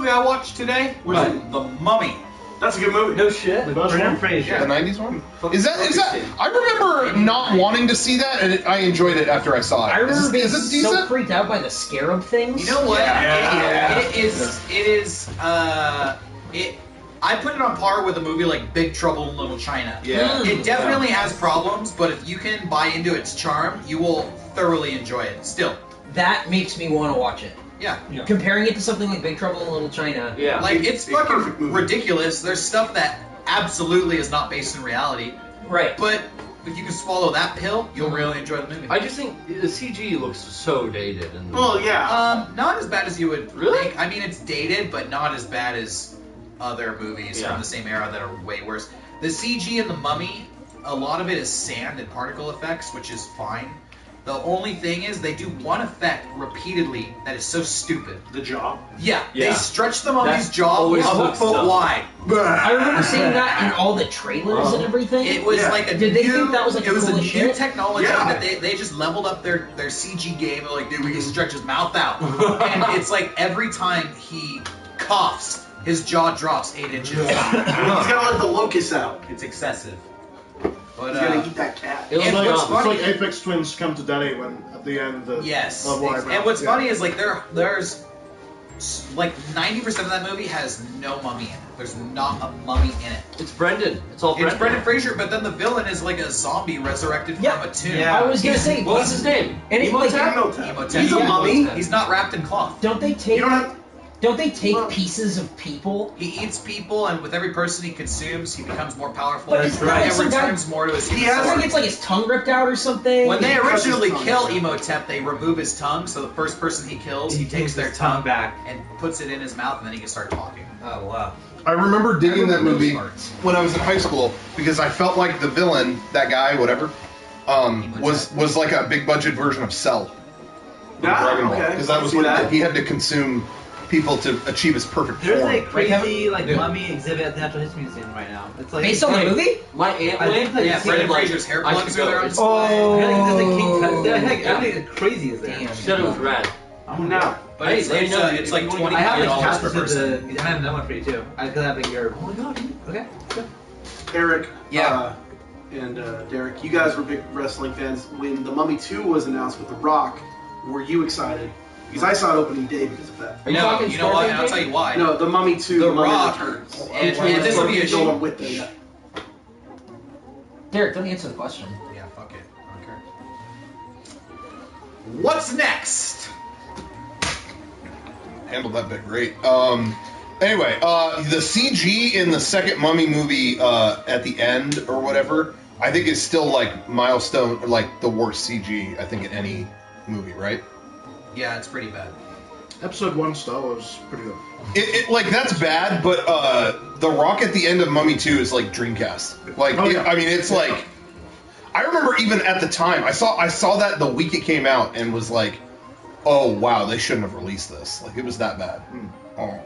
movie I watched today? What? The Mummy. That's a good movie. No shit. Brendan Fraser. The 90s one? Is that? I remember not wanting to see that, and I enjoyed it after I saw it. I remember being is it decent? so freaked out by the scarab things. You know what? Yeah. It is. I put it on par with a movie like Big Trouble in Little China. Yeah. It definitely has problems, but if you can buy into its charm, you will thoroughly enjoy it. Still. That makes me want to watch it. Yeah. Comparing it to something like Big Trouble in Little China. Yeah. Like, it's a perfect fucking movie. ridiculous. There's stuff that absolutely is not based in reality. Right. But if you can swallow that pill, you'll really enjoy the movie. I just think the CG looks so dated. And Well, yeah. Not as bad as you would Really? think. I mean, it's dated, but not as bad as other movies Yeah. from the same era that are way worse. The CG in The Mummy, a lot of it is sand and particle effects, which is fine. The only thing is they do one effect repeatedly that is so stupid. The Jaw. Yeah, Yeah. they stretch the mummy's That jaw a always looks foot dumb. wide. I remember seeing that in all the trailers and everything. It was Yeah. like a Did they new, think that was like it was a cool new shit? technology Yeah. that they just leveled up their CG game. They're like, dude, we can stretch his mouth out. And it's like every time he coughs, his jaw drops 8 inches. He's gotta let the locusts out. It's excessive. But He's gotta eat that cat. It was And like, what's It's funny- like Apex Twins come to daddy when at the end of yes, of Wild and Ralph, what's yeah. funny is like there's like 90% of that movie has no mummy in it. There's not a mummy in it. it's Brendan. It's all Brendan. It's Brendan Fraser, but then the villain is like a zombie resurrected Yeah. from a tomb. I was gonna say, What was his name? And it's like, Emotep. He's a Yeah. mummy. He's not wrapped in cloth. don't they take? You don't have. Don't they take pieces of people? He eats people, and with every person he consumes, he becomes more powerful. But and it's not like it some guy- returns more to his He human has, I think form. it's like his tongue ripped out or something. When they He cuts his originally tongue kill out. Emotep, they remove his tongue, so the first person he kills, he takes their tongue back and puts it in his mouth, and then he can start talking. Oh wow. I remember digging that movie those parts. when I was in high school because I felt like the villain, that guy, whatever, was like a big budget version of Cell. from Ah, Dragon Ball. okay. Because that was See what that? he had to consume people to achieve his perfect There's form. a crazy like Yeah. mummy exhibit at the Natural History Museum right now. It's like Based on the movie? My aunt I went. think like Yeah, Brendan like, Fraser's hair I plugs should are go. there on It's- display. I think there's a king tut. I think Yeah. everything crazy is there. Damn. She said it was rad. I'm now. But it's, Hey, it's, no, it's like if you want- I have like $20 passes per to person. the. I have that one for you too. I could have like your. Oh my god. Okay. Good. Eric. Yeah. And Derrick, you guys were big wrestling fans. When The Mummy 2 was announced with The Rock, were you excited? Because I saw it opening day because of that. Are you No, talking you know what? Scorpion I'll tell you why. No, The Mummy 2, The The Mummy Rock, Returns. and this would be a going with them. Derek, don't answer the question. Yeah, fuck it. I don't care. What's next? Handled that bit great. Anyway, the CG in the second Mummy movie at the end or whatever, I think is still like milestone, like the worst CG I think in any movie, right? Yeah, it's pretty bad. Episode 1 still was pretty good. It like that's bad, but the Rock at the end of Mummy 2 is like Dreamcast. Like, Oh, yeah. I mean, it's like I remember even at the time I saw that the week it came out and was like, oh wow, they shouldn't have released this. Like it was that bad. Oh.